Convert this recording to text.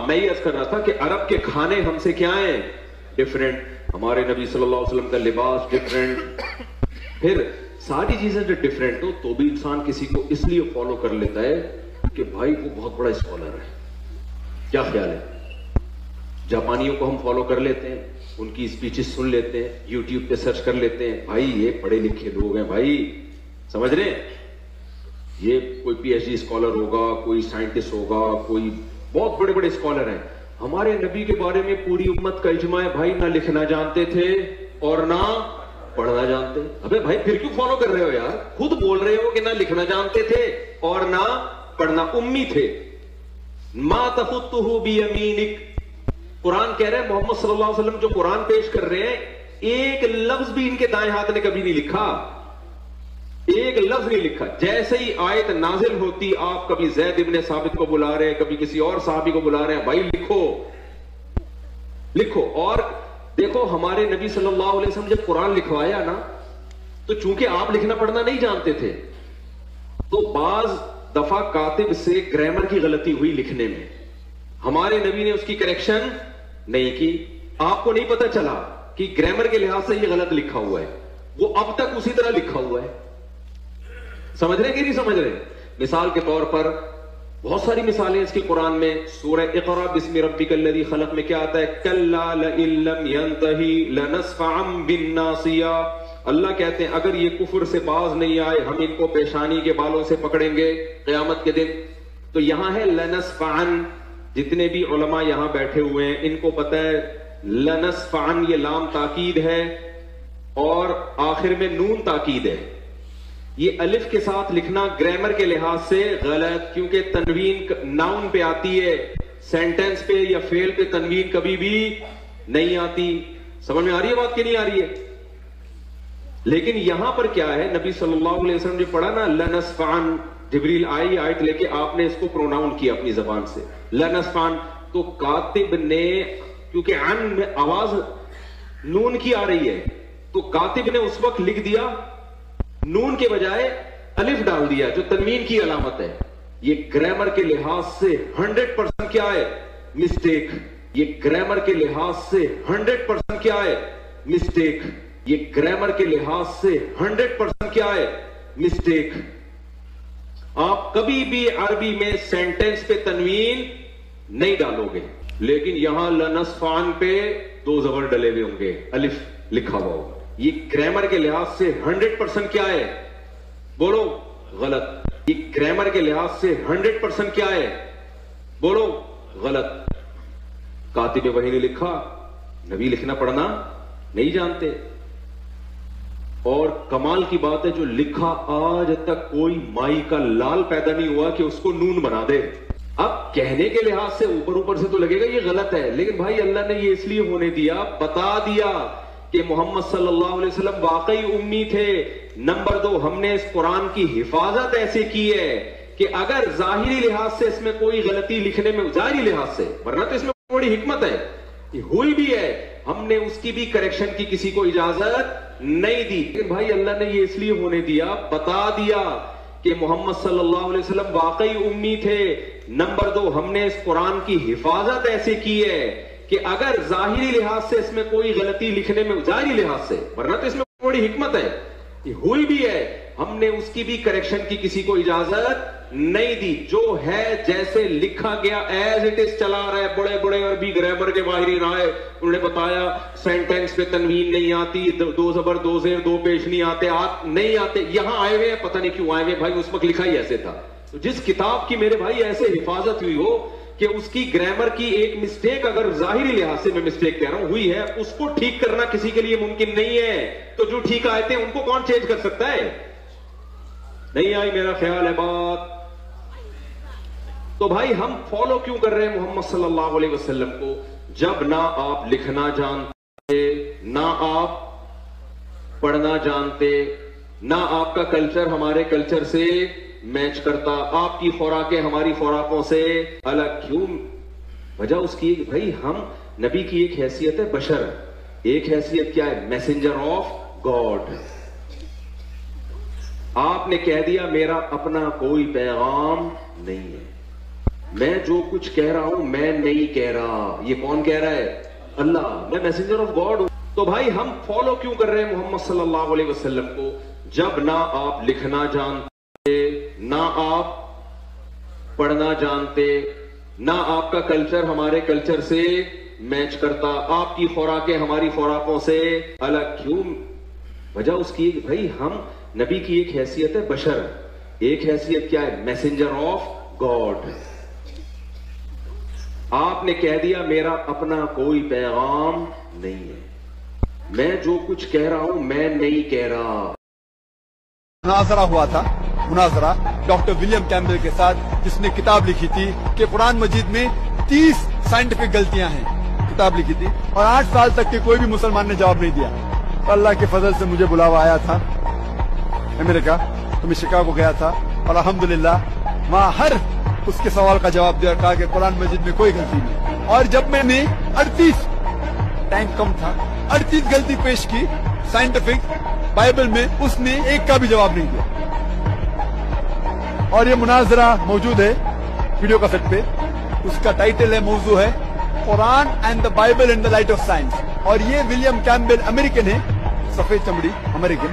میں یہ عرض کر رہا تھا کہ عرب کے کھانے ہم سے کیا ہیں؟ ڈیفرنٹ. ہمارے نبی صلی اللہ علیہ وسلم کا لباس ڈیفرنٹ. پھر ساری چیزیں جو ڈیفرنٹ ہو تو بھی انسان کسی کو اس لیے فالو کر لیتا ہے کہ بھائی وہ بہت بڑا اسکالر ہے. کیا خیال ہے؟ جاپانیوں کو ہم فالو کر لیتے ہیں, ان کی اسپیچز سن لیتے ہیں, یوٹیوب پہ سرچ کر لیتے ہیں, بھائی یہ پڑھے لکھے لوگ ہیں, بھائی سمجھ رہے ہیں, یہ کوئی پی ایچ ڈی اسکالر ہوگا, کوئی سائنٹسٹ ہوگا, کوئی بہت بڑے بڑے اسکالر ہیں. ہمارے نبی کے بارے میں پوری امت کا اجماع ہے, بھائی نہ لکھنا جانتے تھے اور نہ پڑھنا جانتے. ابے بھائی پھر کیوں فالو کر رہے ہو یار؟ خود بول رہے ہو کہ نہ لکھنا جانتے تھے اور نہ پڑھنا, امی تھے. ما تخطہ بیمینک, قرآن کہہ رہے ہیں محمد صلی اللہ علیہ وسلم جو قرآن پیش کر رہے ہیں ایک لفظ بھی ان کے دائیں ہاتھ نے کبھی نہیں لکھا, ایک لفظ نہیں لکھا. جیسے ہی آیت نازل ہوتی آپ کبھی زید ابن ثابت کو بلا رہے ہیں, کبھی کسی اور صحابی کو بلا رہے ہیں, بھائی لکھو لکھو. اور دیکھو ہمارے نبی صلی اللہ علیہ وسلم جب قرآن لکھوایا نا تو چونکہ آپ لکھنا پڑھنا نہیں جانتے تھے تو بعض دفعہ کاتب سے گرامر کی غلطی ہوئی لکھنے میں, ہمارے نبی نے اس کی کریکشن نہیں کی. آپ کو نہیں پتا چلا کہ گرامر کے لحاظ سے یہ غلط لکھا ہوا ہے, وہ اب تک اسی طرح لکھا ہوا ہے. سمجھ رہے کہ نہیں سمجھ رہے؟ مثال کے طور پر بہت ساری مثالیں اس کی قرآن میں. سورہ اقرا بسم ربک الذی خلق میں کیا آتا ہے؟ کلا لئن لم ینتہی لنصفعا بالناصیہ. اللہ کہتے ہیں اگر یہ کفر سے باز نہیں آئے ہم ان کو پیشانی کے بالوں سے پکڑیں گے قیامت کے دن. تو یہاں ہے لنصفعا, جتنے بھی علماء یہاں بیٹھے ہوئے ہیں ان کو پتہ ہے لنصفعا یہ لام تاکید ہے اور آخر میں نون تاکید ہے. یہ الف کے ساتھ لکھنا گرامر کے لحاظ سے غلط, کیونکہ تنوین ناؤن پہ آتی ہے, سینٹنس پہ یا فعل پہ تنوین کبھی بھی نہیں آتی. سمجھ میں آ رہی ہے بات کہ نہیں آ رہی ہے؟ لیکن یہاں پر کیا ہے, نبی صلی اللہ علیہ وسلم نے پڑھا نا لنصفعن, جبریل آئی آیت لے کے آپ نے اس کو پروناؤن کیا اپنی زبان سے لنصفعن, تو کاتب نے کیونکہ عن میں آواز نون کی آ رہی ہے تو کاتب نے اس وقت لکھ دیا نون کے بجائے الف ڈال دیا جو تنوین کی علامت ہے. یہ گرامر کے لحاظ سے 100% کیا ہے؟ مسٹیک. یہ گرامر کے لحاظ سے 100% کیا ہے؟ مسٹیک. یہ گرامر کے لحاظ سے 100% کیا ہے؟ مسٹیک. آپ کبھی بھی عربی میں سینٹنس پہ تنوین نہیں ڈالو گے, لیکن یہاں لنصفعن پہ دو زبر ڈلے ہوئے ہوں گے, الف لکھا ہوا ہوگا. یہ گرامر کے لحاظ سے 100% کیا ہے؟ بولو غلط. یہ گرامر کے لحاظ سے 100% کیا ہے؟ بولو غلط. کاتب وحی نے لکھا, نبی لکھنا پڑھنا نہیں جانتے. اور کمال کی بات ہے جو لکھا آج تک کوئی مائی کا لال پیدا نہیں ہوا کہ اس کو نون بنا دے. اب کہنے کے لحاظ سے اوپر سے تو لگے گا یہ غلط ہے, لیکن بھائی اللہ نے یہ اس لیے ہونے دیا, بتا دیا کہ محمد صلی اللہ علیہ وسلم واقعی امی تھے. نمبر 2, ہم نے اس قرآن کی حفاظت ایسے کی ہے کہ اگر ظاہری لحاظ سے اس میں کوئی غلطی لکھنے میں, ظاہری لحاظ سے, ورنہ تو اس میں بڑی حکمت ہے, ہوئی بھی ہے, ہم نے اس کی بھی کریکشن کی کسی کو اجازت نہیں دی. لیکن بھائی اللہ نے یہ اس لیے ہونے دیا, بتا دیا کہ محمد صلی اللہ علیہ وسلم واقعی امی تھے. نمبر 2, ہم نے اس قرآن کی حفاظت ایسے کی ہے کہ اگر ظاہری لحاظ سے اس میں کوئی غلطی لکھنے میں, ظاہری لحاظ سے, ورنہ تو اس میں بڑی حکمت ہے, ہوئی بھی ہے, ہم نے اس کی بھی کریکشن کی کسی کو اجازت نہیں دی. جو ہے جیسے لکھا گیا ایز اٹ از چلا رہا ہے. بڑے بڑے عربی گرامر کے ماہرین آئے, انہوں نے بتایا سینٹینس پہ تنوین نہیں آتی, دو زبر دو زیر دو پیش نہیں آتے, نہیں آتے. یہاں آئے ہوئے ہیں, پتہ نہیں کیوں آئے ہوئے بھائی, اس وقت لکھا ہی ایسے تھا. تو جس کتاب کی میرے بھائی ایسے حفاظت ہوئی ہو کہ اس کی گرامر کی ایک مسٹیک, اگر ظاہری لحاظ سے میں مسٹیک کہہ رہا ہوں, ہوئی ہے, اس کو ٹھیک کرنا کسی کے لیے ممکن نہیں ہے. تو جو ٹھیک آئے تھے ان کو کون چینج کر سکتا ہے؟ نہیں آئی میرا خیال ہے بات. تو بھائی ہم فالو کیوں کر رہے ہیں محمد صلی اللہ علیہ وسلم کو, جب نہ آپ لکھنا جانتے, نہ آپ پڑھنا جانتے, نہ آپ کا کلچر ہمارے کلچر سے میچ کرتا, آپ کی خوراکیں ہماری خوراکوں سے الگ. کیوں؟ وجہ اس کی بھائی ہم, نبی کی ایک حیثیت ہے بشر, ایک حیثیت کیا ہے؟ Messenger of God. آپ نے کہہ دیا میرا اپنا کوئی پیغام نہیں ہے, میں جو کچھ کہہ رہا ہوں میں نہیں کہہ رہا. یہ کون کہہ رہا ہے؟ اللہ. میں میسنجر آف گاڈ ہوں. تو بھائی ہم فالو کیوں کر رہے ہیں محمد صلی اللہ علیہ وسلم کو جب نہ آپ لکھنا جانتے, نہ آپ پڑھنا جانتے, نہ آپ کا کلچر ہمارے کلچر سے میچ کرتا, آپ کی خوراکیں ہماری خوراکوں سے الگ کیوں؟ وجہ اس کی بھائی ہم نبی کی ایک حیثیت ہے بشر, ایک حیثیت کیا ہے؟ Messenger of God. آپ نے کہہ دیا میرا اپنا کوئی پیغام نہیں ہے, میں جو کچھ کہہ رہا ہوں میں نہیں کہہ رہا. مناظرہ ہوا تھا, مناظرہ ڈاکٹر ولیم کیمبل کے ساتھ, جس نے کتاب لکھی تھی کہ قرآن مجید میں 30 سائنٹیفک غلطیاں ہیں. کتاب لکھی تھی اور 8 سال تک کے کوئی بھی مسلمان نے جواب نہیں دیا. اللہ کے فضل سے مجھے بلاوا آیا تھا امریکہ, تو میں شکاگو گیا تھا اور الحمدللہ وہاں ہر اس کے سوال کا جواب دیا, کہا کہ قرآن مجید میں کوئی غلطی نہیں. اور جب میں نے 38 ٹائم کم تھا 38 غلطی پیش کی سائنٹیفک بائبل میں, اس نے ایک کا بھی جواب نہیں دیا. اور یہ مناظرہ موجود ہے ویڈیو کیسٹ پہ, اس کا ٹائٹل ہے, موضوع ہے Quran and the Bible in the light of science. اور یہ ولیم کیمبل امریکن ہے, سفید چمڑی امریکن,